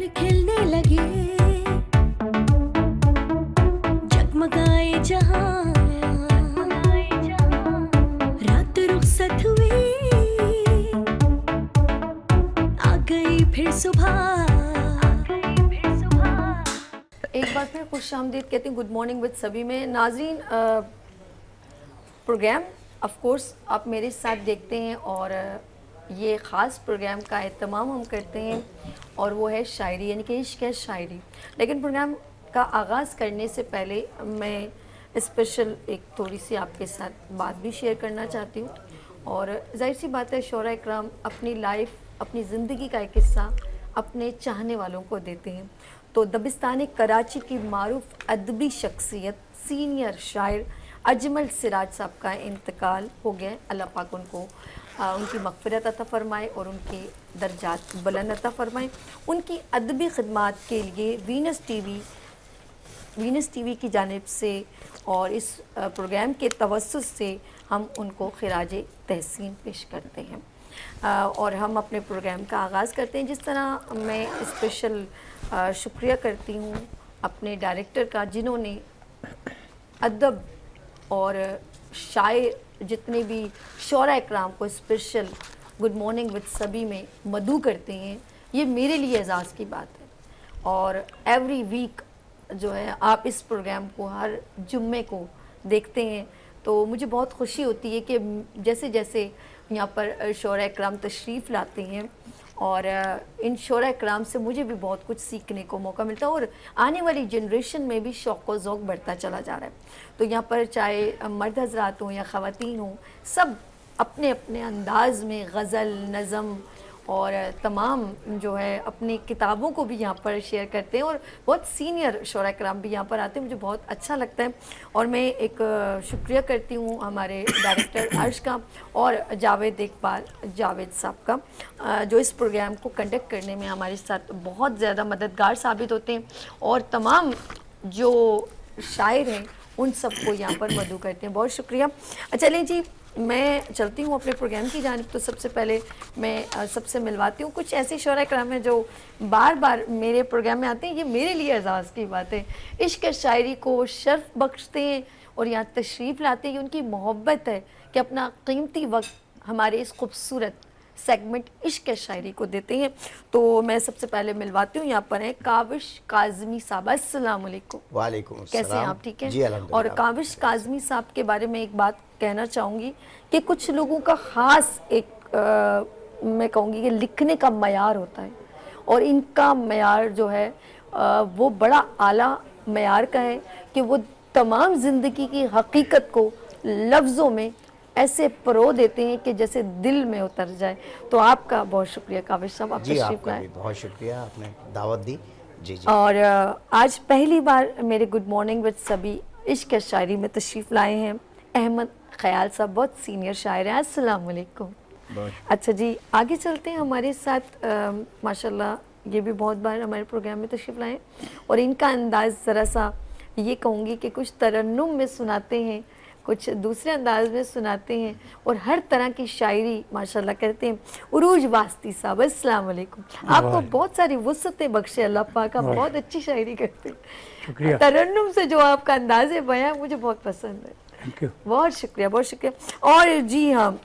खिलने लगे, जगमगाए जहां, रात रुखसत हुई, आ गई फिर सुबह। एक बार फिर खुशामदीद कहती हूँ, गुड मॉर्निंग विद सभी में नाज़रीन। प्रोग्राम ऑफ कोर्स आप मेरे साथ देखते हैं और ये ख़ास प्रोग्राम का एहतमाम हम करते हैं और वो है शायरी, यानी कि इश्क है शायरी। लेकिन प्रोग्राम का आगाज़ करने से पहले मैं स्पेशल एक थोड़ी सी आपके साथ बात भी शेयर करना चाहती हूँ। और जाहिर सी बात है, शोरा इकराम अपनी लाइफ, अपनी ज़िंदगी का एक हिस्सा अपने चाहने वालों को देते हैं। तो दबिस्तान कराची की मारूफ अदबी शख्सियत सीनियर शायर अजमल सिराज साहब का इंतकाल हो गया। अल्लाह पाक उनको उनकी मग़फ़िरत अता फ़रमाए और उनके दर्जात बुलंद अता फ़रमाए। उनकी अदबी ख़िदमात के लिए वीनस टीवी की जानिब से और इस प्रोग्राम के तवस्सुस से हम उनको खिराज तहसीन पेश करते हैं। और हम अपने प्रोग्राम का आगाज़ करते हैं। जिस तरह मैं स्पेशल शुक्रिया करती हूँ अपने डायरेक्टर का, जिन्होंने अदब और शायर जितने भी शोरा इकराम को स्पेशल गुड मॉर्निंग विद सभी में मदू करते हैं, ये मेरे लिए एजाज़ की बात है। और एवरी वीक जो है आप इस प्रोग्राम को हर जुम्मे को देखते हैं, तो मुझे बहुत खुशी होती है कि जैसे जैसे यहाँ पर शोरा इकराम तशरीफ़ लाते हैं और इन शोरा इकराम से मुझे भी बहुत कुछ सीखने को मौका मिलता है और आने वाली जनरेशन में भी शौक़ व ज़ौक़ बढ़ता चला जा रहा है। तो यहाँ पर चाहे मर्द हज़रात हों या ख़वातीन हों, सब अपने अपने अंदाज़ में गज़ल, नज़म और तमाम जो है अपनी किताबों को भी यहाँ पर शेयर करते हैं और बहुत सीनियर शोरा इकराम भी यहाँ पर आते हैं। मुझे बहुत अच्छा लगता है और मैं एक शुक्रिया करती हूँ हमारे डायरेक्टर अर्श का और जावेद इकबाल जावेद साहब का, जो इस प्रोग्राम को कंडक्ट करने में हमारे साथ बहुत ज़्यादा मददगार साबित होते हैं और तमाम जो शायर हैं उन सबको यहाँ पर मदू करते हैं। बहुत शुक्रिया। चलिए जी, मैं चलती हूँ अपने प्रोग्राम की जानिब। तो सबसे पहले मैं सबसे मिलवाती हूँ कुछ ऐसे शोरा इकराम हैं जो बार बार मेरे प्रोग्राम में आते हैं। ये मेरे लिए एजाज़ की बात है, इश्क शायरी को शर्फ बख्शते हैं और यहाँ तशरीफ़ लाते हैं। उनकी मोहब्बत है कि अपना कीमती वक्त हमारे इस खूबसूरत सेगमेंट इश्क शायरी को देते हैं। तो मैं सबसे पहले मिलवाती हूँ, यहाँ पर हैं काविश काज़मी साहब। अस्सलाम वालेकुम। वालेकुम अस्सलाम। कैसे हैं आप? ठीक हैं जी अल्हम्दुलिल्लाह। और काविश काज़मी साहब के बारे में एक बात कहना चाहूँगी कि कुछ लोगों का ख़ास एक मैं कहूँगी कि लिखने का मयार होता है और इनका मयार जो है वो बड़ा आला मयार का है कि वो तमाम ज़िंदगी की हकीकत को लफ्ज़ों में ऐसे परो देते हैं कि जैसे दिल में उतर जाए। तो आपका बहुत शुक्रिया काविश साहब, आप जी तशरीफ़ आपका लाए। भी बहुत शुक्रिया, आपने दावत दी। जी जी। और आज पहली बार मेरे गुड मॉर्निंग विद सभी इश्क शायरी में तशरीफ़ लाए हैं अहमद ख़याल साहब, बहुत सीनियर शायर हैं। अस्सलाम वालेकुम। अच्छा जी, आगे चलते हैं। हमारे साथ माशाल्लाह ये भी बहुत बार हमारे प्रोग्राम में तशरीफ़ लाए और इनका अंदाज़ ज़रा सा ये कहूँगी कि कुछ तरन्नुम में सुनाते हैं, कुछ दूसरे अंदाज में सुनाते हैं और हर तरह की शायरी माशाल्लाह करते हैं। उरूज वास्ती साहब, अस्सलाम वालेकुम। आपको बहुत सारी वुसअतें बख्शे अल्लाह पाक, आप बहुत अच्छी शायरी करते हैं। तरन्नुम से जो आपका अंदाज़ है बयां मुझे बहुत पसंद है। बहुत शुक्रिया, बहुत शुक्रिया। और जी हाँ,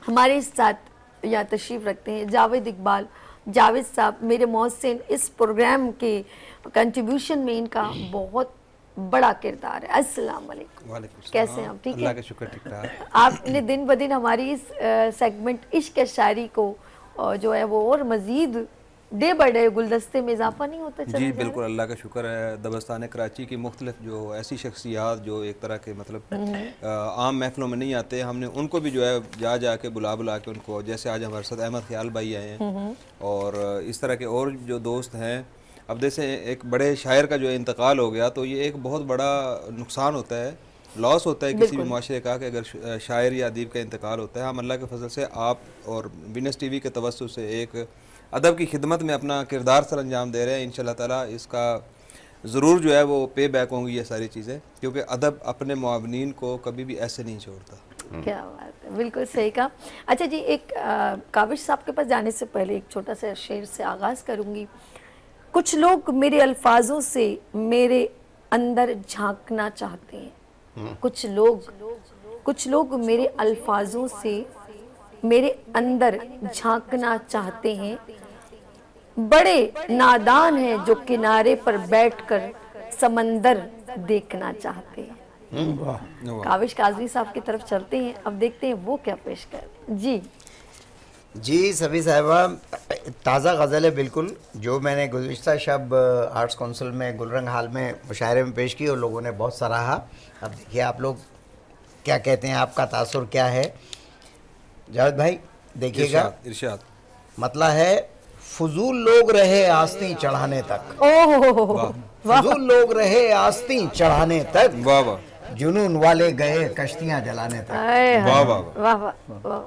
हमारे साथ यहाँ तशरीफ़ रखते हैं जावेद इकबाल जावेद साहब, मेरे मोहसिन। इस प्रोग्राम के कंट्रीब्यूशन में इनका बहुत बड़ा किरदार है। अस्सलाम वालेकुम। कैसे हैं आप? ठीक है, अल्लाह का शुक्र, ठीक ठाक। आपने दिन ब दिन हमारी इस सेगमेंट इश्क शायरी को जो है वो और मज़ीद डे बाय डे गुलदस्ते में इजाफा नहीं होता चला जी जा रहा? बिल्कुल, अल्लाह का शुक्र है। दबिस्तान कराची की मुख्तलिफ जो ऐसी शख्सियात जो एक तरह के मतलब आम महफिलों में नहीं आते, हमने उनको भी जो है जा के बुला के उनको, जैसे आज हमारे साथ अहमद ख़याल भाई आए हैं और इस तरह के और जो दोस्त हैं। अब जैसे एक बड़े शायर का जो इंतकाल हो गया तो ये एक बहुत बड़ा नुकसान होता है, लॉस होता है किसी भी माशरे का कि अगर शायर या अदीब का इंतकाल होता है। हम अल्लाह के फजल से आप और वीनस टीवी के तवस्सुस से एक अदब की खिदमत में अपना किरदार सर अंजाम दे रहे हैं। इंशाल्लाह ताला इसका ज़रूर जो है वो पे बैक होंगी ये सारी चीज़ें, क्योंकि अदब अपने मुआवनीन को कभी भी ऐसे नहीं छोड़ता। क्या बात है, बिल्कुल सही कहा। अच्छा जी, एक काविश साहब के पास जाने से पहले एक छोटा सा शेर से आगाज़ करूँगी। कुछ लोग मेरे अल्फाजों से मेरे अंदर झांकना चाहते हैं। कुछ लोग मेरे अल्फाजों से मेरे अंदर झांकना चाहते हैं। बड़े नादान हैं जो किनारे पर बैठकर समंदर देखना चाहते हैं। काविश काजमी साहब की तरफ चलते हैं, अब देखते हैं वो क्या पेश कर। जी सभी साहिबा, ताज़ा गज़ल है बिल्कुल, जो मैंने गुज़िश्ता शब आर्ट्स काउंसिल में गुलरंग हाल में मुशायरे में पेश की और लोगों ने बहुत सराहा। अब देखिए आप लोग क्या कहते हैं, आपका तासुर क्या है। जावेद भाई देखिएगा, इरशाद मतलब है फजूल लोग रहे आस्तीं चढ़ाने तक, फजूल लोग रहे आस्तीं चढ़ाने तक, वाह वाह, जुनून वाले गए कश्तियां जलाने तक, वाह वाह,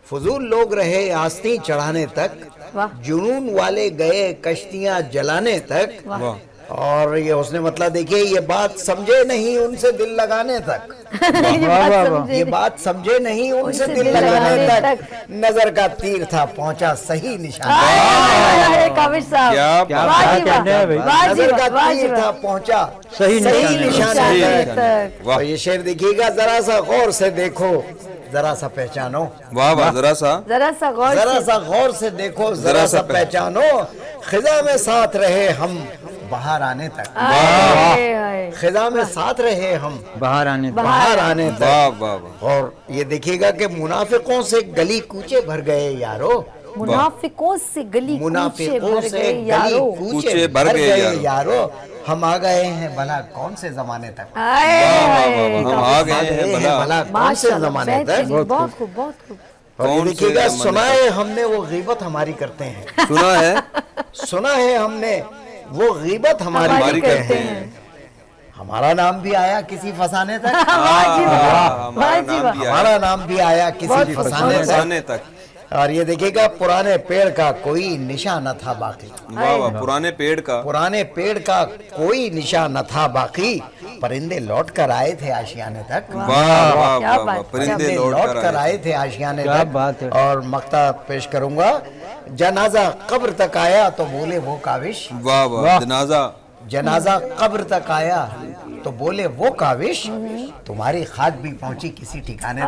फजूल लोग रहे आस्तीं चढ़ाने तक, जुनून वाले गए कश्तियां जलाने तक। वाह। और ये उसने मतलब देखिए, ये बात समझे नहीं उनसे दिल लगाने तक, ये बात समझे नहीं उनसे दिल लगाने तक, नजर का तीर था पहुंचा सही निशान, काविश साहब नजर का तीर था पहुंचा सही निशान तक। तो ये शेर देखिएगा, जरा सा गौर से देखो, जरा सा पहचानो। वाह वाह, जरा सा गौर से देखो, जरा सा पहचानो, खिजा में साथ रहे हम बाहर आने तक, खिजा में साथ रहे हम बाहर आने तक। वाह वाह। और ये देखिएगा कि मुनाफिकों से गली कूचे भर गए यारो, मुनाफिकों से गली कूचे भर गए यारो, हम आ गए हैं भला कौन से जमाने तक, हम आ गए हैं भला कौन से जमाने तक। बहुत खूब, बहुत खूब। और ये देखिएगा, सुना है हमने वो गीबत हमारी करते हैं, सुना है हमने वो गीबत हमारी करते हैं, हमारा नाम भी आया किसी फसाने तक, हमारा नाम भी आया किसी फसाने तक। और ये देखिएगा, पुराने पेड़ का कोई निशान न था बाकी, वाह वाह, पुराने पेड़ का कोई निशान न था बाकी, परिंदे लौट कर आए थे आशियाने तक, वाह वाह वाह, परिंदे लौट कर आए थे आशियाने तक। और मक्ता पेश करूंगा, जनाजा कब्र तक आया तो बोले वो काविश, वाह वाह, जनाजा कब्र तक आया तो बोले वो काविश, तुम्हारी खाक भी पहुंची किसी ठिकाने तक,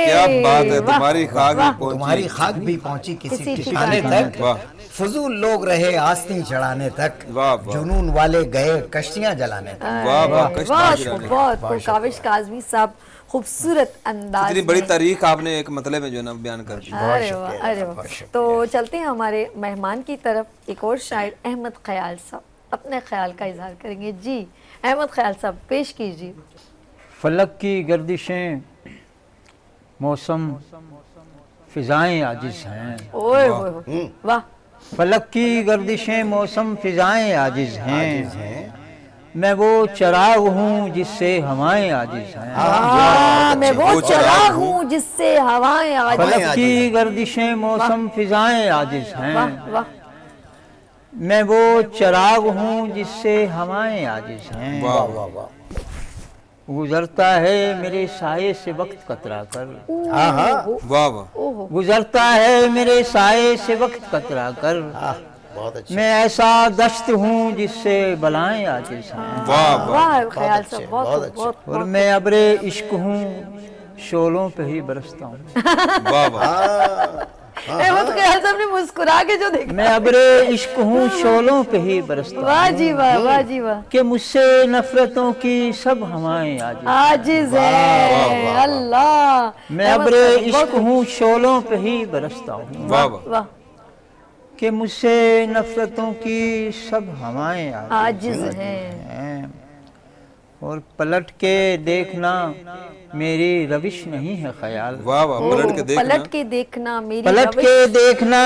क्या बात है, तुम्हारी खाक भी पहुंची किसी ठिकाने तक, फजूल लोग रहे आस्तीं चढ़ाने तक, जुनून वाले गए कश्तियां जलाने तक। वाह वाह, बहुत काविश काजमी साहब, खूबसूरत अंदाज, इतनी बड़ी तारीख आपने एक मतलब में जो ना बयान कर दी। अरे वाह, अरे वाह। तो चलते हैं हमारे मेहमान की तरफ। एक और शायर अहमद ख्याल साहब अपने ख्याल का इजहार करेंगे। जी अहमद ख्याल साहब पेश कीजिए। फलक की गर्दिशें मौसम फिजाएं आजिज हैं, ओए वाह, फलक की गर्दिशें मौसम फिजाएं आजिज हैं, मैं वो चराग हूँ जिससे हवाएं आजिज हैं, मैं वो चराग हूँ जिससे हवाएं आजिज हैं, फलक की गर्दिशें मौसम फिजाएं आजिज हैं, मैं वो चराग हूँ जिससे हवाएं आजिज हैं, गुजरता है मेरे साये से वक्त कतरा कर, वाह वाह, गुजरता है मेरे साये से वक्त कतरा कर, मैं ऐसा दस्त हूँ जिससे बलाएं आजिज हैं, वाह ख्याल साहब, बहुत। और मैं अब्रे इश्क हूँ शोलों पे ही बरसता हूँ, वाह वाह, अहमद ख्याल साहब ने मुस्कुरा के जो देखा, मैं अब्रे इश्क हूँ शोलों पे ही बरसता हूँ, वाह जी वाह, वाह जी वाह, कि मुझसे नफरतों की सब हवाएं आजिज हैं, अल्लाह, मैं अब्रे इश्क हूँ शोलों पे ही बरसता हूँ, वाह वाह, कि मुझसे नफरतों की सब हवाएं आजिज हैं, और पलट के देखना मेरी रविश नहीं है ख्याल, वाह वाह, पलट के देखना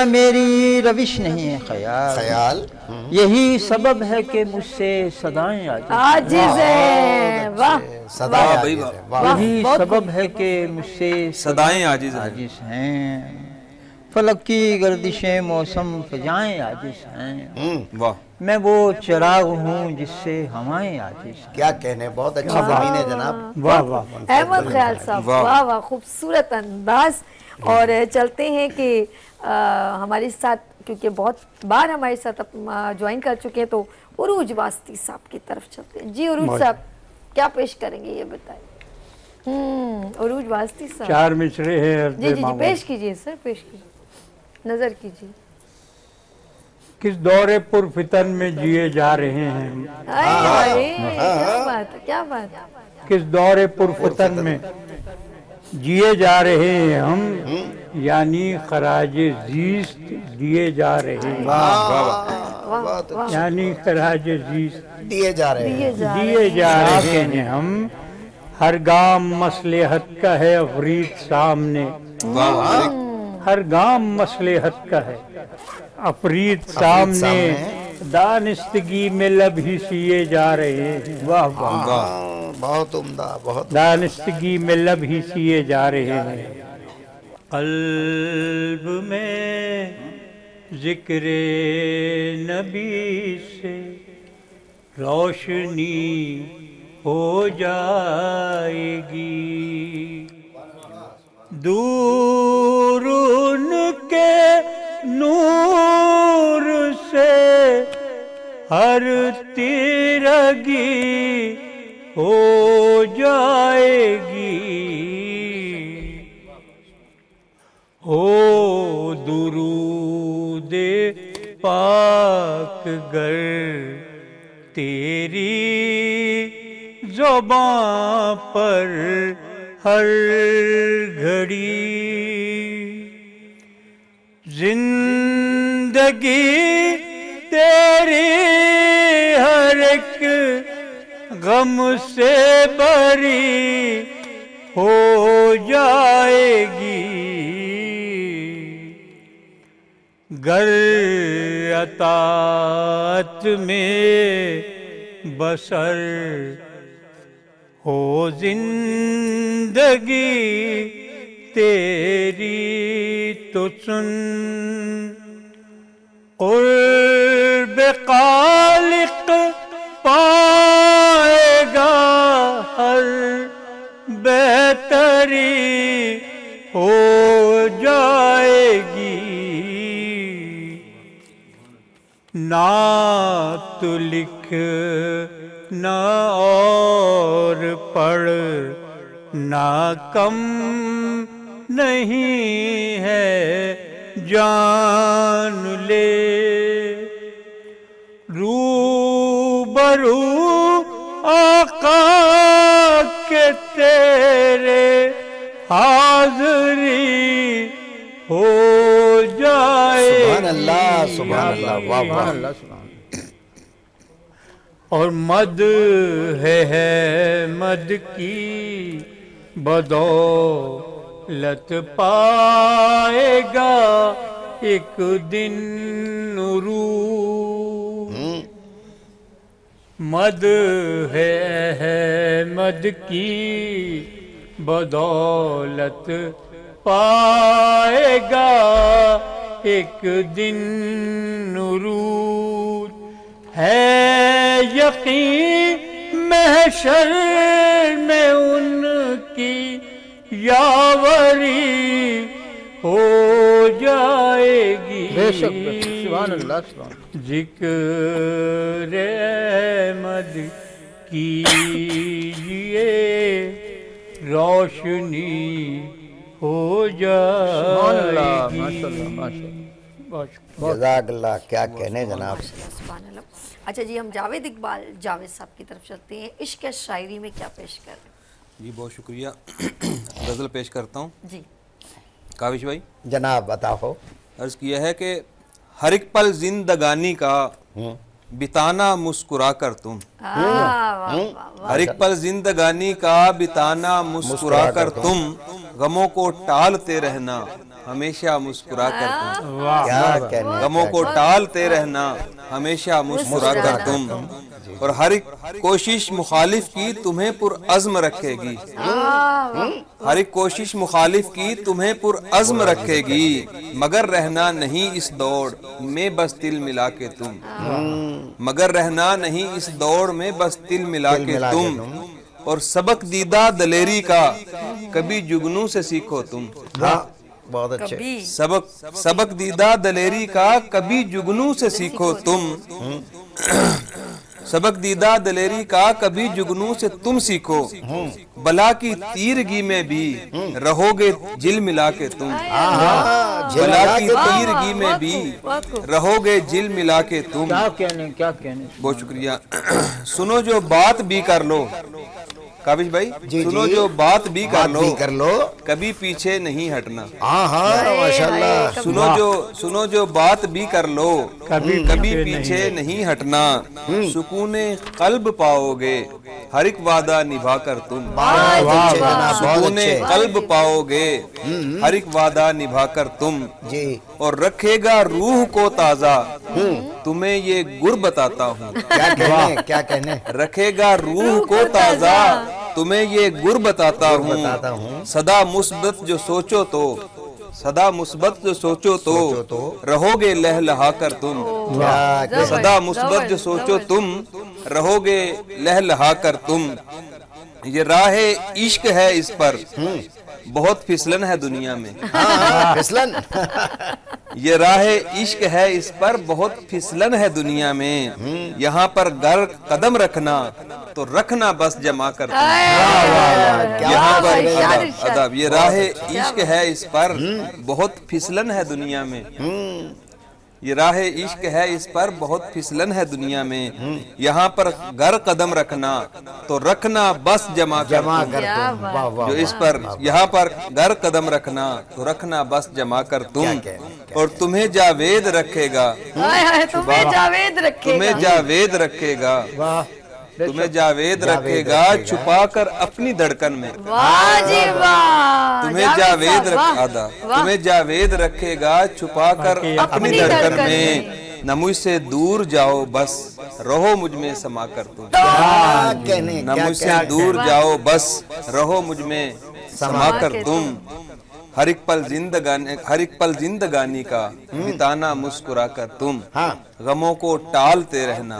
मेरी रविश नहीं है ख्याल, यही सबब है कि मुझसे सदाएं आजिज हैं, वाह, यही सबब है कि मुझसे सदाएं आजिज हैं, फलक की गर्दिशें मौसम फिजाएं आजिज हैं, वाह, मैं वो चिराग हूँ जिससे हवाएं आजिज हैं। क्या कहने, बहुत अच्छी ज़मीन है जनाब, वाह वाह, अहमद ख्याल साहब, वाह वाह, खूबसूरत अंदाज। और चलते हैं कि हमारे साथ क्योंकि बहुत बार हमारे साथ ज्वाइन कर चुके हैं, तो उरूज वास्ती साहब की तरफ चलते हैं। जी उरूज साहब क्या पेश करेंगे ये बताएं। उरूज वास्ती साहब 4 मिसरे हैं। जी जी जी पेश कीजिए सर, पेश कीजिए, नजर कीजिए। किस दौरे पुरफितन में जिए जा रहे हैं, क्या बात है, क्या बात है। किस दौरे पुरफितन में जिए जा रहे हैं हम, यानी खराजे जीस्त दिए जा रहे हैं, यानी खराजे जीस्त दिए जा रहे हैं, दिए जा रहे हैं हम। हर गाम मसलेहत का है अफरीद सामने, हर गाम मसलेहत का है अफरीद सामने, दानिस्तगी में लब ही सिए जा रहे हैं। वाह वाह बहुत उम्दा, बहुत दानिस्तगी में लब ही सिए जा रहे हैं। कल्ब में जिक्रे नबी से रोशनी हो जाएगी, दूर उनके नूर से हर तिरगी हो जाएगी, हो दुरूदे पाक गर तेरी ज़ुबां पर हर घड़ी, जिंदगी तेरी हर एक गम से बरी हो जाएगी, गर अतात में बसर हो जिंदगी तेरी तो सुन, क़ुर्ब ख़ालिक़ पाएगा हर बेहतरी हो जाएगी, नात लिख ना और पढ़ ना कम नहीं है जान ले, रूबरू आका के तेरे हाज़री हो जाए। सुभान अल्लाह, सुभान अल्लाह, वाह वाह। और मद है मद की बदौलत पाएगा एक दिन नूर, मद है मद की बदौलत पाएगा एक दिन नूर, है यकीन महशर में उनकी यावरी हो जाएगी, बेशक सुभान अल्लाह, सुभान। जिक्र अहमद कीजिए रोशनी हो जाएगी। माशाअल्लाह, माशाअल्लाह। जज़ाकल्लाह, क्या कहने जनाब। सुभान अल्लाह। अच्छा जी, हम जावेद इकबाल जावेद साहब की तरफ चलते हैं। इश्क या शायरी में क्या पेश कर रहे हैं? जी बहुत शुक्रिया। गज़ल पेश करता हूँ जी। काविश भाई। जनाब बताओ। अर्ज़ किया है कि हर एक पल जिंदगानी का बिताना मुस्कुरा कर तुम, हर एक पल जिंदगानी का बिताना मुस्कुरा कर तुम, गमों को टालते रहना हमेशा मुस्कुरा कर तुम, क्या कहने, गमों को टालते रहना हमेशा मुस्कुरा कर तुम, और हर एक कोशिश मुखालिफ की तुम्हें पुरअज़्म रखेगी, हर एक कोशिश मुखालिफ की तुम्हें पुरअज़्म रखेगी, मगर रहना नहीं इस दौड़ में बस दिल मिला के तुम, मगर रहना नहीं इस दौड़ में बस दिल मिला के तुम, और सबक दीदा दलेरी का कभी जुगनू से सीखो तुम। बहुत अच्छे। कभी सबक दीदा दलेरी का कभी जुगनू से सीखो तुम। सबक दीदा दलेरी का कभी जुगनू से तुम सीखो। बला की तीरगी में भी रहोगे जिल मिला के तुम। बला की तीरगी में भी रहोगे जिल मिला के तुम। क्या कहने बहुत शुक्रिया। सुनो जो बात भी कर लो काबिश भाई, सुनो जो बात भी कर लो कभी पीछे नहीं हटना। माशाल्लाह। सुनो जो बात भी कर लो कभी पीछे नहीं हटना। सुकूने कल्ब पाओगे हर एक वादा निभा कर तुम। सुकूने कल्ब पाओगे हर एक वादा निभा कर तुम। और रखेगा रूह को ताजा तुम्हें ये गुर बताता हूँ। क्या कहने रखेगा रूह को ताजा तुम्हें ये गुर बताता हूँ। सदा मुस्बत जो सोचो तो सदा मुस्बत जो सोचो तो रहोगे लहलहा कर तुम। सदा मुस्बत जो सोचो तुम रहोगे लहलहा कर तुम। ये राह इश्क है इस पर बहुत फिसलन है दुनिया में। फिसलन। ये राह इश्क है इस पर बहुत फिसलन है दुनिया में। यहाँ पर गर कदम रखना तो रखना बस जमा कर तुम। यहाँ पर अदब। ये राह इश्क है इस पर बहुत फिसलन है दुनिया में। ये राह इश्क है इस पर बहुत फिसलन है दुनिया में। यहाँ पर घर कदम रखना तो रखना बस जमा कर तुम। जो इस पर यहाँ पर घर कदम रखना तो रखना बस जमा कर तुम। और तुम्हें जावेद रखेगा तुम्हें जावेद रखेगा तुम्हें जावेद रखेगा छुपा कर अपनी धड़कन में। तुम्हें जावेद रखेगा छुपा कर अपनी धड़कन में। न मुझसे दूर जाओ बस रहो मुझ में समा कर तुम। न मुझसे दूर जाओ बस रहो मुझ में समा कर तुम। हर एक पल जिंदगानी का बिताना मुस्कुरा कर तुम। गमों को टालते रहना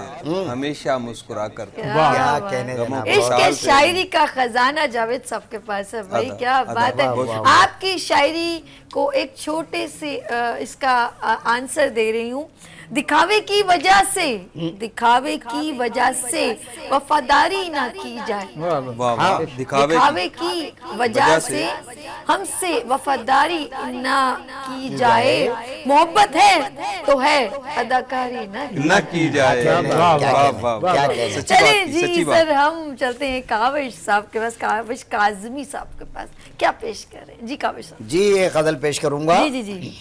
हमेशा मुस्कुरा कर तुम। क्या कहने इसके शायरी का खजाना जावेद साहब के पास है भाई। क्या बात है। आपकी शायरी को एक छोटे से इसका आंसर दे रही हूँ। दिखावे की वजह से वफादारी ना की जाए। दिखावे की वजह से हमसे वफादारी ना की जाए। मोहब्बत है तो है अदाकारी ना की जाए। चलिए जी सर हम चलते हैं काविश साहब के पास। काविश काज़मी साहब के पास क्या पेश कर रहे हैं जी काविश साहब? जी एक गज़ल पेश करूंगा। जी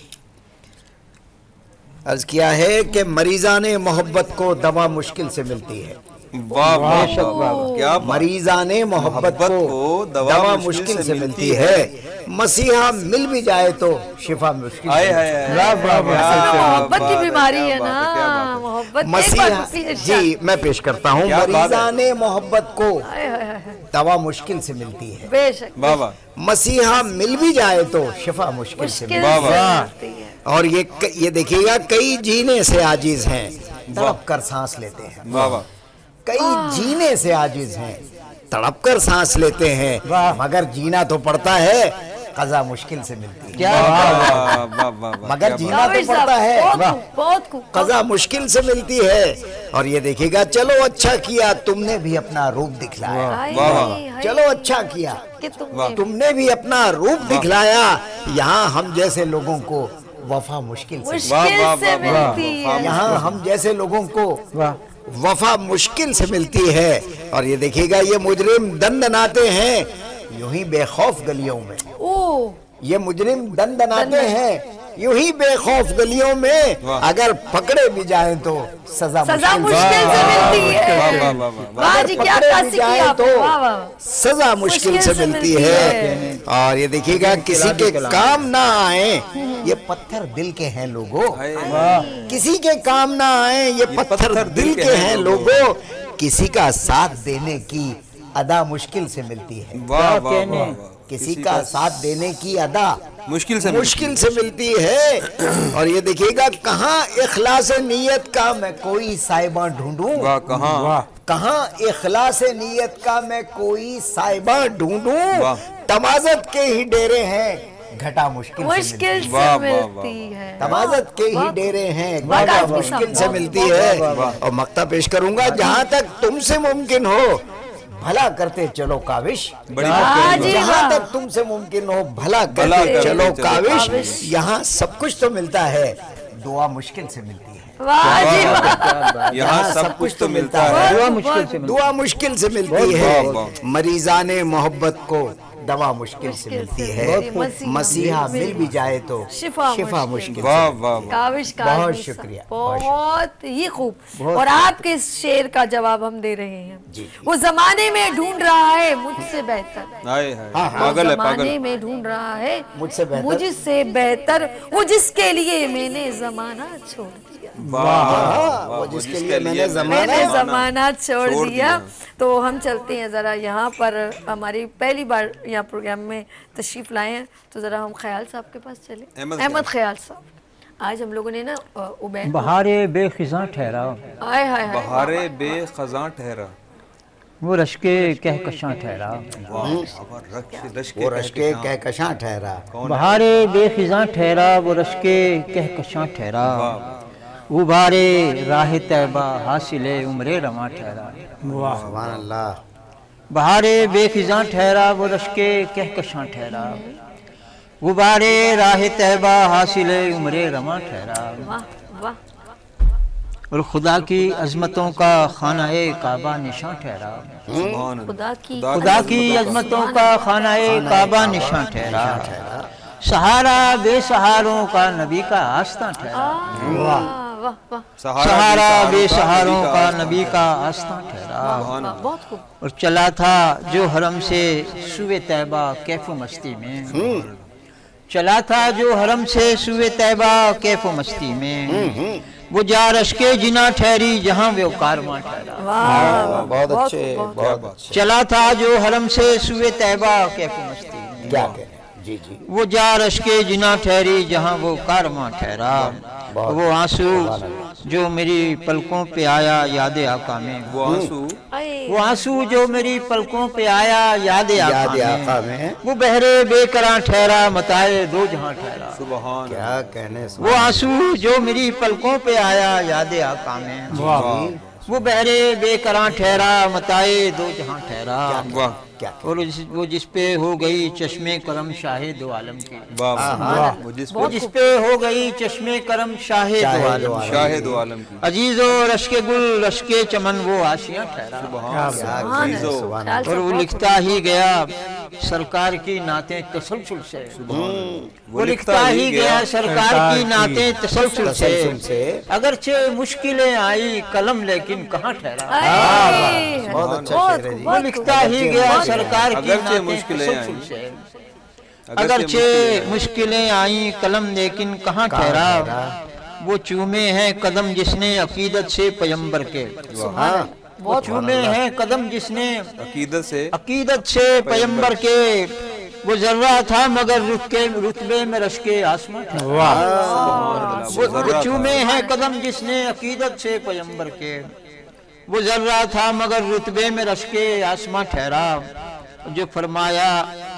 अर्ज किया है कि मरीज़ाने मोहब्बत को दवा मुश्किल से मिलती है। क्या मरीज़ाने मोहब्बत को दवा मुश्किल से मिलती है। मसीहा मिल भी जाए तो शिफा मुश्किल से। मोहब्बत की बीमारी है ना मोहब्बत। मसीहा जी मैं पेश करता हूँ। मरीज़ाने मोहब्बत को दवा मुश्किल से मिलती है। बेशक मसीहा मिल भी जाए तो शिफा मुश्किल से मिलती है। और ये देखिएगा कई जीने से आजिज हैं तड़प कर सांस लेते हैं। कई जीने से आजिज हैं तड़प कर सांस लेते हैं मगर जीना तो पड़ता है कज़ा मुश्किल से मिलती है। मगर जीना तो पड़ता है कज़ा मुश्किल से मिलती है। और ये देखिएगा चलो अच्छा किया तुमने भी अपना रूप दिखलाया। चलो अच्छा किया तुमने भी अपना रूप दिखलाया। यहाँ हम जैसे लोगों को वफा मुश्किल से मिलती है। यहाँ हम जैसे लोगों को वफा मुश्किल से मिलती है। और ये देखिएगा ये मुजरिम दंदनाते हैं यूं ही बेखौफ गलियों में। ये मुजरिम दंदनाते हैं यूं ही बेखौफ गलियों में। अगर पकड़े भी जाएं तो सजा मुश्किल से मिलती है। पकड़े भी जाएं तो सजा मुश्किल से मिलती है। और ये देखिएगा किसी के काम ना आए ये पत्थर दिल के हैं लोगों। किसी के काम ना आए ये पत्थर दिल के हैं लोगों। किसी का साथ देने की अदा मुश्किल से मिलती है। किसी का साथ देने की अदा मुश्किल से मिलती है। और ये देखिएगा कहाँ इखलास नीयत का मैं कोई साहिबा ढूंढूं। कहाँ इखलास नीयत का मैं कोई साहिबा ढूंढूं। तमाज़त के ही डेरे हैं घटा मुश्किल से मिलती मुश्किल है। वाह, से वाह, मिलती है। तमाज़त के ही डेरे हैं, वाह, घटा वाह, मुश्किल वाह, से वाह, मिलती है। और मक्ता पेश करूंगा, जहाँ तक तुमसे मुमकिन हो भला करते चलो काविश, बड़ी हाँ जी, जहाँ वाह। तक तुमसे मुमकिन हो भला भला करते करते चलो चलो काविश, काविश। यहाँ सब कुछ तो मिलता है, दुआ मुश्किल से मिलती है। वाह जी वाह। यहाँ सब कुछ तो मिलता है। दुआ मुश्किल से मिलती दुआ मुश्किल से मिलती बहुत, है, बहुत। मरीजाने मोहब्बत को दवा मुश्किल से मिलती है, मसीहा मिल भी जाए तो शिफा मुश्किल से वाह मिलती है। वाह वाह। काविश बहुत काविश शुक्रिया, बहुत ही खूब। और आपके इस शेर का जवाब हम दे रहे हैं। वो जमाने में ढूंढ रहा है मुझसे बेहतर, हाय हाय, हाँ, पागल है जमाने पागल। में ढूंढ रहा है मुझसे बेहतर। मुझसे बेहतर, वो जिसके लिए मैंने जमाना छोड़ दिया। वाह वाह, वो जिसके जिसके लिए मैंने मैंने ज़माना जमाना छोड़ छोड़ दिया। दिया। तो हम चलते हैं ज़रा यहाँ पर, हमारी पहली बार यहाँ प्रोग्राम में तशरीफ़ लाए हैं, तो ज़रा हम ख्याल साहब के पास चले। अहमद ख्याल साहब, आज हम लोगों ने ना उबैद बहारे बेखिज़ां ठहरा, आए हाय हाय बहारे बेखज़ां ठहरा, वो रश्के कहकशां ठहरा। वो रश्के कहकशां ठहरा, बहारे बेखिज़ां ठहरा, वो रश्के कहकशां ठहरा। गुबारे राह तैबा हासिले उम्रे रवां ठहरा। सुभान अल्लाह। बहारे बेखिज़ां ठहरा, वो रश्के कहकशां ठहरा। गुबारे राह तैबा हासिले उम्रे रवां ठहरा। वाह वाह। और खुदा की अज़मतों का खाना-ए काबा निशां ठहरा। सुभान अल्लाह। खुदा की अज़मतों का खाना-ए काबा निशां ठहरा। सहारा बेसहारों का नबी का आस्था ठहरा। वाह वाह वाह। सहारा बेसहारों का नबी का आस्था ठहरा। वाह, बहुत खूब। और चला था जो हरम से सुए तैबा कैफो मस्ती में। चला था जो हरम से सुए तैबा कैफो मस्ती में। वो जा रश्के जिना ठहरी जहाँ वो कारवां ठहरा। वाह बहुत अच्छे, बहुत अच्छे। चला था जो हरम से सुए तैबा कैफो मस्ती में। क्या कह रहे हैं? जी जी। वो जा रश्के जिना ठहरी जहाँ वो कारवां ठहरा। वो आंसू जो मेरी पलकों पे आया याद आका में। वो आंसू, वो आंसू जो मेरी पलकों पे आया याद आका में। वो बहरे बेकरां ठहरा मताए दो जहां ठहरा। सुभान क्या कहने, वो आंसू जो मेरी पलकों पे आया याद आका में। वो बहरे बेकरां ठहरा मताए दो जहां ठहरा। वाह क्या और वो जिस पे हो गई चश्मे करम शाहे दो आलम की। वाह वाह, वो जिस वो जिस पे हो गई चश्मे करम शाहे दो आलम की। शाहिद आलम की। अजीजो रश्के गुल रश्के चमन वो आशियां ठहरा। और वो लिखता ही गया सरकार की नातें तसलसल से। वो लिखता ही गया सरकार की नातें तसलसल से। अगरचे मुश्किलें आई कलम लेकिन कहाँ ठहरा। बहुत अच्छा शेर है जी। वो लिखता ही गया सरकार की अगरचे नातें मुश्किलें तसलसल आई। से। अगरचे मुश्किलें आई कलम लेकिन कहाँ ठहरा। वो चूमे हैं कदम जिसने अकीदत से पैगंबर के। वो चूमे हैं कदम जिसने अकीदत से पैगंबर के। वो जर्रा था मगर रुतबे में रश्के आसमां ठहरा। वो चूमे हैं कदम जिसने अकीदत से पैगंबर के। वो जर्रा था मगर रुतबे में रश्के आसमां ठहरा। जो फरमाया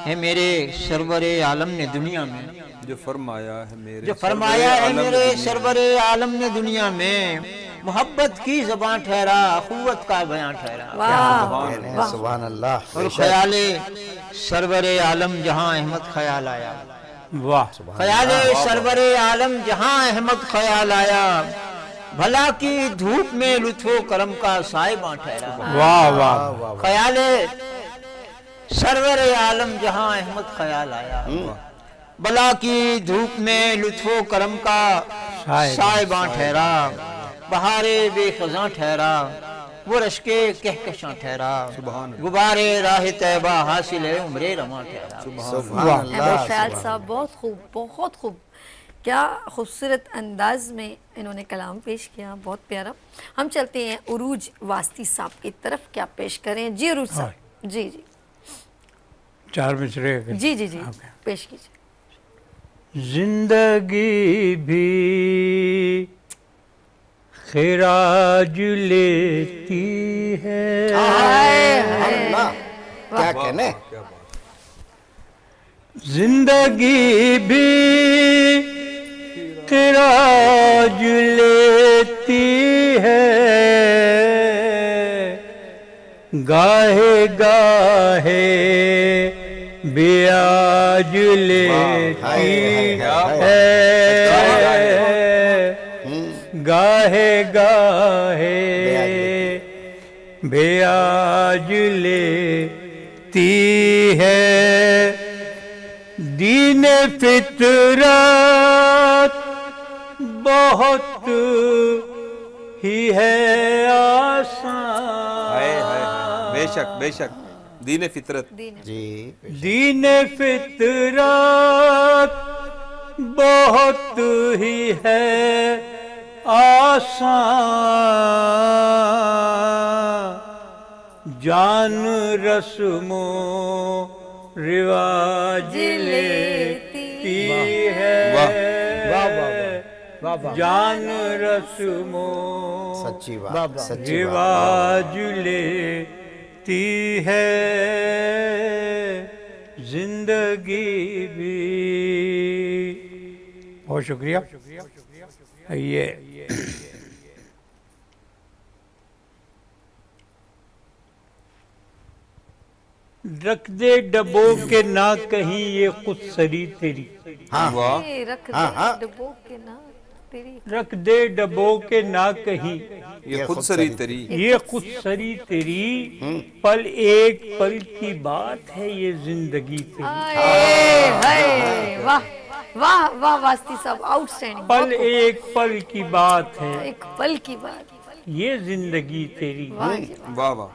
है मेरे सरवरे आलम ने दुनिया में। जो फरमाया है मेरे सरवरे आलम ने दुनिया में। मोहब्बत की ज़बान ठहरा अखुवत का बयां ठहरा। सुभान अल्लाह। और ख्याले सरवरे आलम जहां अहमद ख्याल आया। वाह। ख्याले सरवरे आलम जहां अहमद ख्याल आया। भला की धूप में लुत्फो करम का साहिबा ठहरा। वाह वाह। ख्याले सरवरे आलम जहां अहमद ख्याल आया। भला की धूप में लुत्फो करम का साहिबा ठहरा। बहारे बेखज़ां ठहरा वो रश्के कहकशां ठहरा। गुबारे राह तैबा हासिल उम्रे रवां ठहरा। अहमद ख्याल साहब बहुत खूब, बहुत खूब। क्या खूबसूरत अंदाज में इन्होंने कलाम पेश किया, बहुत प्यारा। हम चलते हैं उरूज वास्ती साहब की तरफ, क्या पेश करें? जी उरूज साहब, जी जी 4 मिसरे। जी जी जी पेश कीजिए। जिंदगी भी खिराज लेती है। क्या कहने। जिंदगी भी खिराज लेती है, गाहे गाहे ब्याज लेती है, गाहे गाहे ब्याज लेती है। दीन फितरत बहुत ही है आसान। बेशक बेशक, दीन फितरत जी, दीन फितरत बहुत ही है आसान, जान रस्मों रिवाज लेती है, जान रस्मों सच्ची बात, सच्ची बात। रिवाज लेती है जिंदगी भी। बहुत शुक्रिया। ये रख दे डबो के ना कहीं ये खुद सरी तेरी। हाँ, वाह, ये रख दे हाँ। डुबो के ना तेरी। रख दे डबो के ना कहीं ये खुद सरी तेरी। ये खुद सरी तेरी, पल एक पल की बात है ये जिंदगी तेरी। हाय वाह वाह वाह वास्ती साहब, आउटस्टैंडिंग। पल एक पल की बात है एक पल की बात, ये जिंदगी तेरी। वाह जी वाह। वाह वाह,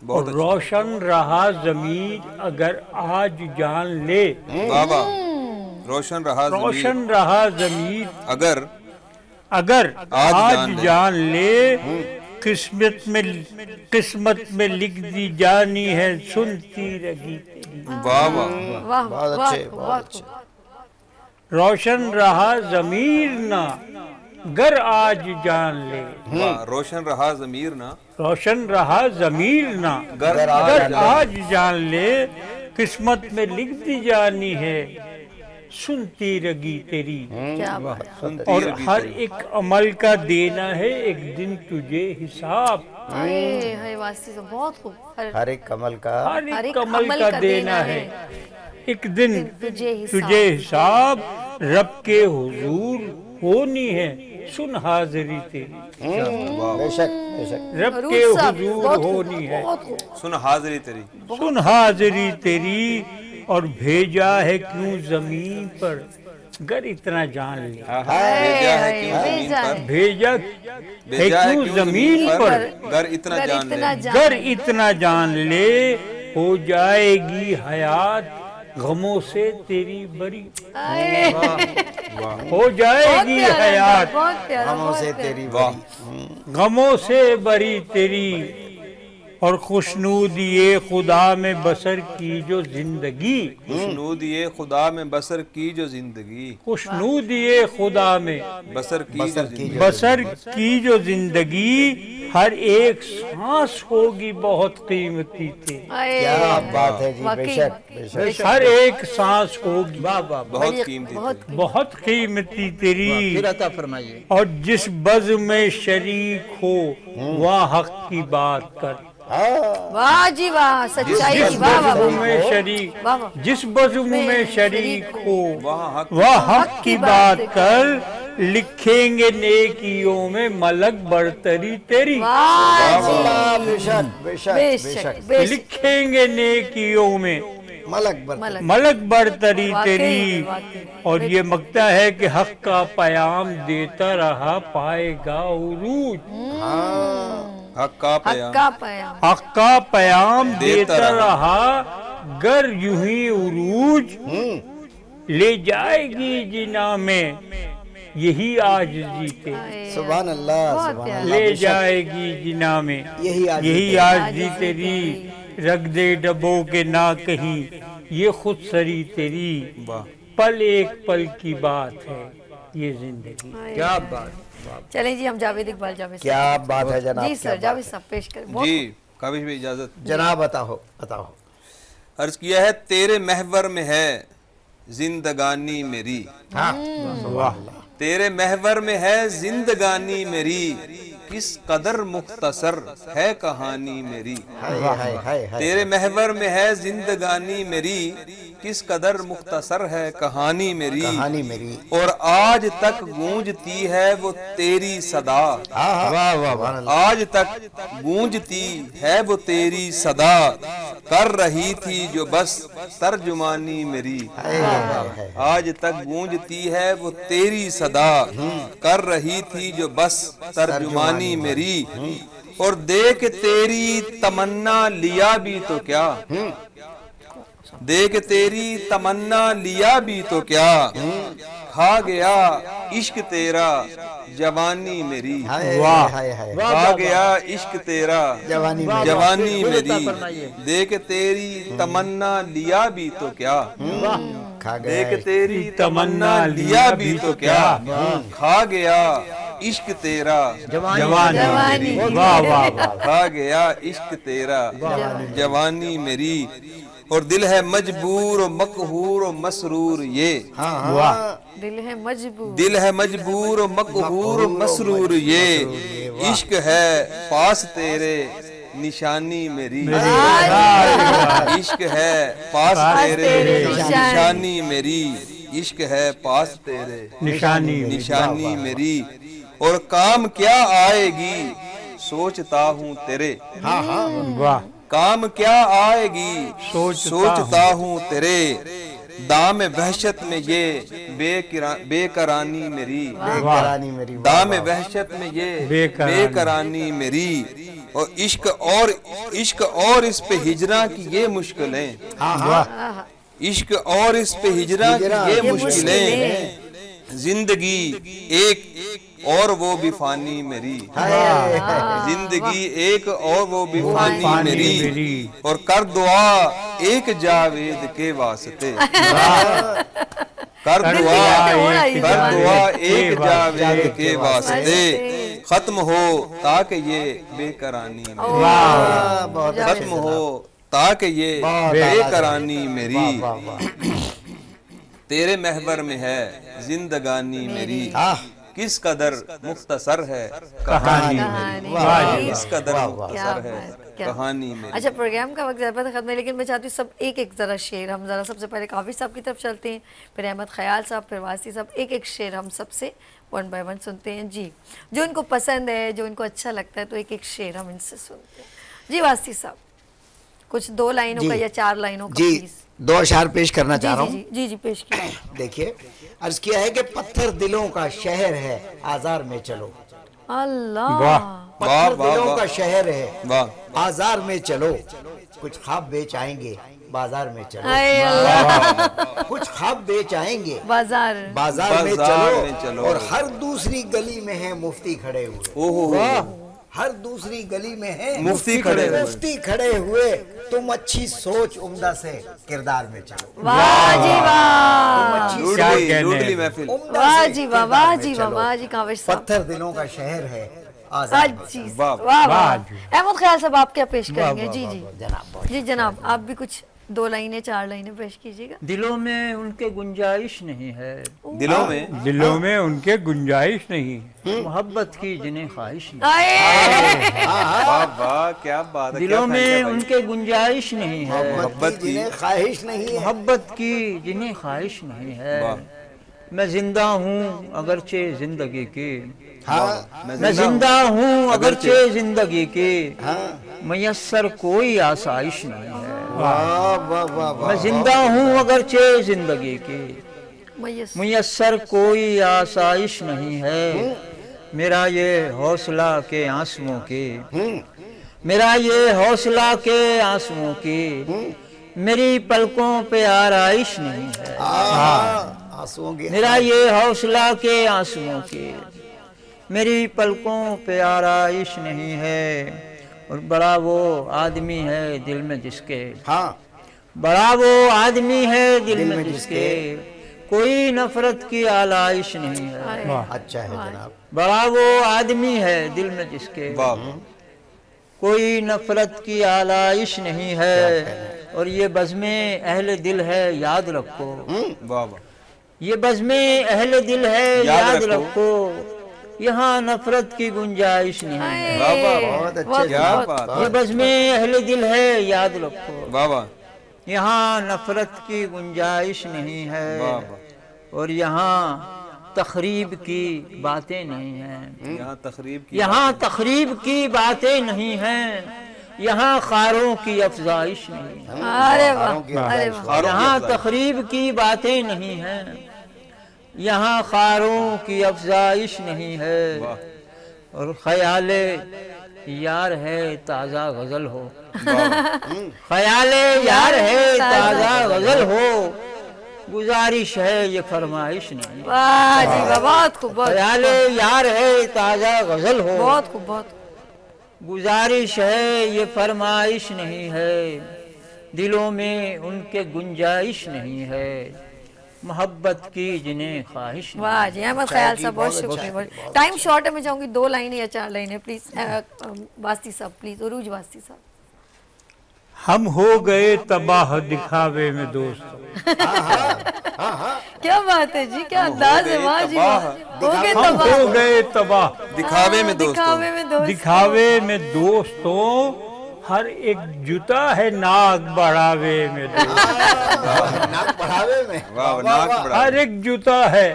बहुत अच्छा। रोशन रहा जमीन अगर आज जान ले, वाह वाह, रोशन रहा रोशन ज़मीर रहा जमीन अगर अगर आज आज जान ले। जान ले, किस्मत में लिख दी जानी है सुनती रही तेरी। वाह वाह, वाह बहुत वाह अच्छे, बहुत वाह। अच्छे। रोशन रहा जमीर ना गर आज जान ले, वाह, रोशन रहा ज़मीर ना रोशन रहा जमीर ना गर अगर आज जान ले, किस्मत में लिख दी जानी है सुनती रगी तेरी। क्या बात। सुनती और रही हर तेरी। एक अमल का देना है एक दिन तुझे हिसाब, हाय वास्ती साहब, बहुत खूब। हर एक कमल का हर एक अमल का देना है एक दिन तुझे तुझे हिसाब, रब के हुजूर होनी है सुन हाजिरी तेरी। बेशक बेशक। रब हरूज के साहब, हुजूर बहुत खूब, होनी है बहुत खूब। सुन हाजिरी तेरी। सुन हाजिरी तेरी, और भेजा है क्यों जमीन पर गर इतना जान ले, भेजा है क्यों ज़मीन भेजा पर, है। भेजा है भेजा है क्यों क्यों जमीन पर गर इतना गर जान ले। इतना जान गर इतना जान ले, हो जाएगी हयात गमों से तेरी बरी, आए। हो जाएगी बहुत प्यारा, हयात बहुत प्यारा, गमों बहुत से प्यारा। तेरी वाह, गमों से बरी तेरी, और खुशनूदिए खुदा में बसर की जो जिंदगी, खुशनूदिए खुदा में बसर की जो जिंदगी, खुशनूदिए खुदा में बसर की जो जिंदगी। बसर की जो जिंदगी, हर एक सांस होगी बहुत कीमती थी। आए। क्या बात है जी, वाकई, बेशक बेशक। हर एक सांस होगी बहुत कीमती बहुत थी। बहुत कीमती तेरी, फिर अता फरमाइए। और जिस बज़ में शरीक हो वहाँ हक की बात कर, वाह जी वाह, सच्चाई जिस की वाह वाह बज़्म वाह। में शरीक, वाह वाह। जिस बज़्म में शरीक हो वहाँ हक वह हक की बात कर, लिखेंगे नेकियों में मलक बरतरी तेरी, वाह जी, बेशक बेशक बेशक बेशक। बेशक। लिखेंगे नेकियों में मलक बर मलक। मलक बरतरी वाकई, तेरी, वाकई। और ये मकता है कि हक का पयाम देता रहा पाएगा उरूज, हक का हक पयाम का पयाम। हक का पयाम देता देता रहा गर यूं ही उरूज, ले जाएगी जिना में यही आज जीते, सुभान अल्लाह, बहुत सुभान प्यारा। अल्लाह। ले बेशक। जाएगी जिना में यही आज यही जीते। आज जीतेरी, रख दे डबो के ना कहीं ये खुद सरी तेरी, वाह, पल एक पल की बात है ये जिंदगी। क्या बात। चलें जी, हम जावेद इकबाल जावेद क्या बात है जनाब, जी क्या सर, बात जावेद है। साहब पेश करें। बहुत जी काबिश भी इजाजत। जनाब बताओ बताओ। अर्ज किया है, तेरे महवर में है जिंदगानी मेरी। हाँ वाह तेरे महवर में है जिंदगानी मेरी, किस कदर मुख्तसर है कहानी मेरी। हाय हाय हाय हाय। तेरे महवर में है जिंदगानी मेरी, किस कदर मुख्तसर है कहानी मेरी। कहानी मेरी। और आज तक गूंजती है वो तेरी सदा। वाह वाह वाह। आज तक गूंजती है वो तेरी सदा, कर रही थी जो बस तर्जुमानी मेरी। हाय हाय हाय। आज तक गूंजती है वो तेरी सदा, कर रही थी जो बस तर्जुमानी मेरी। और देख तेरी तमन्ना लिया भी तो क्या, देख तेरी तमन्ना लिया भी तो क्या, खा गया इश्क तेरा जवानी मेरी। हाय वाह। हाय हाय। खा गया इश्क तेरा जवानी मेरी। जवानी वाह। मेरी। फरमाइए। देख तेरी तमन्ना लिया भी तो क्या, खा गया देख तेरी तमन्ना लिया भी तो क्या, खा गया इश्क तेरा जवानी जवानी। वाह वाह वाह। खा गया इश्क तेरा जवानी मेरी। और दिल है मजबूर और मकहूर और मसरूर ये। हाँ हाँ। वाह। दिल है मजबूर, दिल है मजबूर और मकहूर और मसरूर ये, इश्क है पास तेरे निशानी मेरी। इश्क है पास तेरे निशानी मेरी, इश्क है पास तेरे निशानी मेरी। और काम क्या आएगी सोचता हूँ तेरे। हाँ हाँ। वाह। काम क्या आएगी सोचता हूँ तेरे, दाम वहशत में ये बेकरानी मेरी। बेकरानी मेरी। दाम वहशत में ये बेकरानी मेरी। और इश्क और इस पे हिजरा की ये मुश्किलें। इश्क और इस पे हिजरा की ये मुश्किलें, जिंदगी एक और वो भी फानी मेरी। जिंदगी एक और वो भी फानी मेरी। और कर दुआ एक जावेद के वास्ते, कर दुआ एक जावेद के वास्ते, खत्म हो ताकि ये बेकरानी मेरी। खत्म हो ताकि ये बेकरानी मेरी। तेरे महवर में है जिंदगानी मेरी, किस कदर मुख्तसर है कहानी मेरी। किस कदर मुख्तसर है कहानी मेरी। अच्छा, प्रोग्राम का वक्त ज़्यादा खत्म है, लेकिन मैं चाहती हूँ सब एक एक ज़रा शेर हम ज़रा सबसे पहले काफिर साहब की तरफ चलते हैं, फिर अहमद ख्याल साहब, फिर वासी साहब। एक एक शेर हम सबसे 1 बाय 1 सुनते हैं जी, जो इनको पसंद है, जो इनको अच्छा लगता है, तो एक एक शेर हम इनसे सुनते हैं जी। वासी साहब, कुछ 2 लाइनों का या 4 लाइनों का जी। प्लीज। 2 अशआर पेश करना चाह रहा हूँ। जी पेश किया। देखिए, अर्ज किया है कि पत्थर दिलों का शहर है, आजार में चलो। अल्लाह, पत्थर दिलों का शहर है, वाह। आजार में चलो। कुछ ख्वाब बेच आएंगे, बाजार में चलो। आए अल्लाह, कुछ ख्वाब बेच आएंगे, बाजार बाजार में चलो। और हर दूसरी गली में है मुफ्ती खड़े हुए। हर दूसरी गली में है मुफ्ती खड़े हुए। तुम अच्छी सोच उम्दा से किरदार में चलो। वाह जी वाह, क्या कहने। महफिल। वाह जी वाह, वाह जी वाह, वाह जी काविश साहब। पत्थर दिलों का शहर है, आजार में जी चलो। वाह वाह। अहमद ख्याल साहब, आप क्या पेश करेंगे? जी जी जनाब, जी जनाब, आप भी कुछ 2 लाइनें 4 लाइनें पेश कीजिएगा। दिलों में उनके गुंजाइश नहीं है, दिलों में उनके गुंजाइश नहीं है, मोहब्बत की जिन्हें ख्वाहिश नहीं। आए वाह वाह, क्या बात है। दिलों में उनके गुंजाइश नहीं है, मोहब्बत की जिन्हें ख्वाहिश नहीं है। मोहब्बत की जिन्हें ख्वाहिश नहीं है। मैं जिंदा हूँ अगरचे जिंदगी की, मैं जिंदा हूँ अगरचे जिंदगी की, मयस्सर कोई आसाइश नहीं है। मैं जिंदा हूँ अगरचे जिंदगी की, मुयस्सर कोई आसाइश नहीं है। मेरा ये हौसला के आंसुओं की, मेरा ये हौसला के आंसुओं की, मेरी पलकों पे आराइश नहीं है। आंसुओं की, मेरा ये हौसला के आंसुओं की, मेरी पलकों पे आराइश नहीं है। और बड़ा वो आदमी है दिल में जिसके, बड़ा वो आदमी है दिल में जिसके, कोई नफरत की आलाइश नहीं है। अच्छा है जनाब। बड़ा वो आदमी है दिल में जिसके, कोई नफरत की आलाइश नहीं है। और ये बज़्मे अहले दिल है, याद रखो। वाह वाह। ये बज़्मे अहले दिल है, याद रखो। यहाँ नफरत की गुंजाइश नहीं है। वाह वाह, बहुत अच्छे क्या बात ये बज़्मे अहले दिल है, याद रखो। वाह वाह यहाँ नफरत की गुंजाइश नहीं है। वाह वाह। और यहाँ तखरीब की बातें नहीं हैं। यहाँ तखरीब की यहाँ तखरीब की बातें नहीं हैं। यहाँ खारों की अफजाइश नहीं है। अरे वाह, अरे वाह। यहाँ तखरीब की बातें नहीं हैं। यहाँ खारों की अफजाइश नहीं है। और ख्याले यार है ताज़ा गज़ल हो। ख्याले यार है ताज़ा गज़ल हो। गुजारिश है ये फरमाइश नहीं। वाह जी वाह, बहुत खूब, बहुत ख्याले यार है ताज़ा गज़ल हो। बहुत खूब, बहुत गुजारिश है ये फरमाइश नहीं है। दिलों में उनके गुंजाइश नहीं है। मोहब्बत की जिन्हें ख्वाहिश नहीं। वाह जी अहमद ख्याल साहब, बहुत शुक्रिया। टाइम शॉर्ट है, मैं चाहूँगी 2 लाइनें या 4 लाइनें प्लीज़। वास्ती साहब प्लीज़, उरूज वास्ती साहब। हम हो गए तबाह दिखावे में दोस्तों। क्या बात है जी, क्या अंदाज है। वाह जी वाह। हो गए हम तबाह। हो गए तबाह दिखावे में दोस्तों। दिखावे में दोस्तों। दिखावे में दोस्तों। हर एक जुता है नाक बढ़ावे में दोस्तों। नाक बढ़ावे में। वाह वाह, नाक बड़ा। हर एक जुता है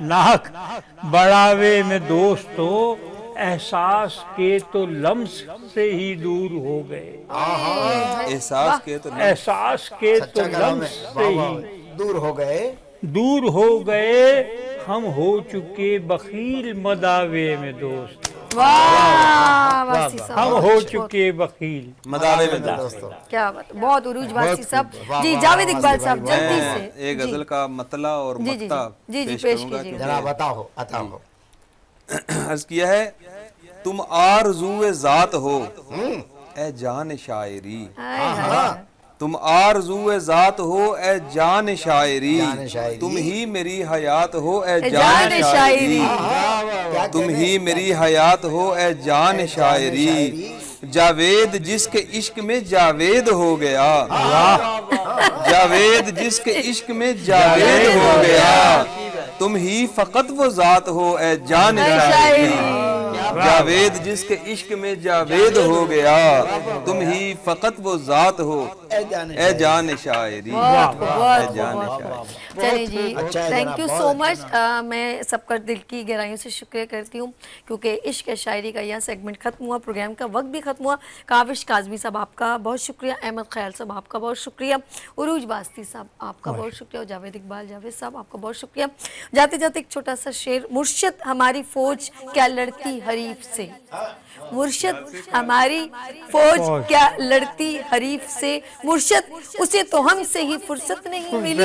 नाक बढ़ावे में दोस्तों। एहसास के तो लम्स से ही दूर हो गए। एहसास के तो एहसास के तो लम्स से ही दूर हो गए। दूर हो गए। हम हो चुके बखील मदावे में दोस्त। वाह वास्ती साहब, हम बहुत हो अच्छे, चुके बखील मदावे में दोस्तों। दोस्तों क्या बात, बहुत उरूज वास्ती साहब जी। जावेद इकबाल साहब जल्दी से एक गजल का मतला और जी, जी, मक्ता जी, जी, पेश पेश करूंगा कीजिए। जरा बताओ बताओ। अर्ज किया है, तुम आरज़ूए ज़ात हो ए जान शायरी। तुम आरज़ूए ज़ात हो ए जान शायरी। जान शायरी। तुम ही मेरी हयात हो ए जान जान शायरी। शायरी। तुम ही मेरी हयात हो ए जान शायरी। जावेद जिसके इश्क में जावेद हो गया। जावेद जिसके इश्क में जावेद हो गया। तुम ही फकत वो ज़ात हो ए जान शायरी। जावेद जिसके इश्क में जावेद हो गया। तुम ही फकत वो ज़ात हो ए जान शायरी। बहुत जान बहुत शायरी। चलिए जी, अच्छा है थैंक यू जनाब, सो बहुत मच। मैं सबका दिल की गहराइयों से शुक्रिया करती हूँ, क्योंकि इश्क है शायरी का यह सेगमेंट ख़त्म हुआ, प्रोग्राम का वक्त भी ख़त्म हुआ। काविश काज़मी साहब आपका बहुत शुक्रिया, अहमद ख्याल साहब आपका बहुत शुक्रिया, उरूज वास्ती साहब आपका बहुत शुक्रिया, और जावेद इकबाल जावेद साहब आपका बहुत शुक्रिया। जाते जाते एक छोटा सा शेर। मुर्शिद हमारी फौज क्या लड़ती हरीफ से। मुर्शिद हमारी फौज क्या लड़ती हरीफ से। मुर्शिद उसे तो हमसे ही फुर्सत नहीं मिली।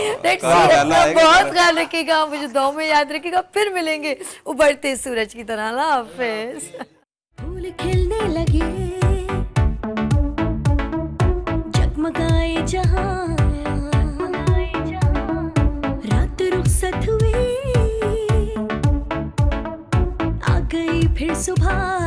Let's see, अपना बहुत ख्याल रखिएगा, मुझे दुआ में याद रखिएगा। फिर मिलेंगे उभरते सूरज की तरह। अल्लाह हाफिज़। फूल खिलने लगे, जगमगाए जहां, रात रुखसत हुई, आ गई फिर सुबह।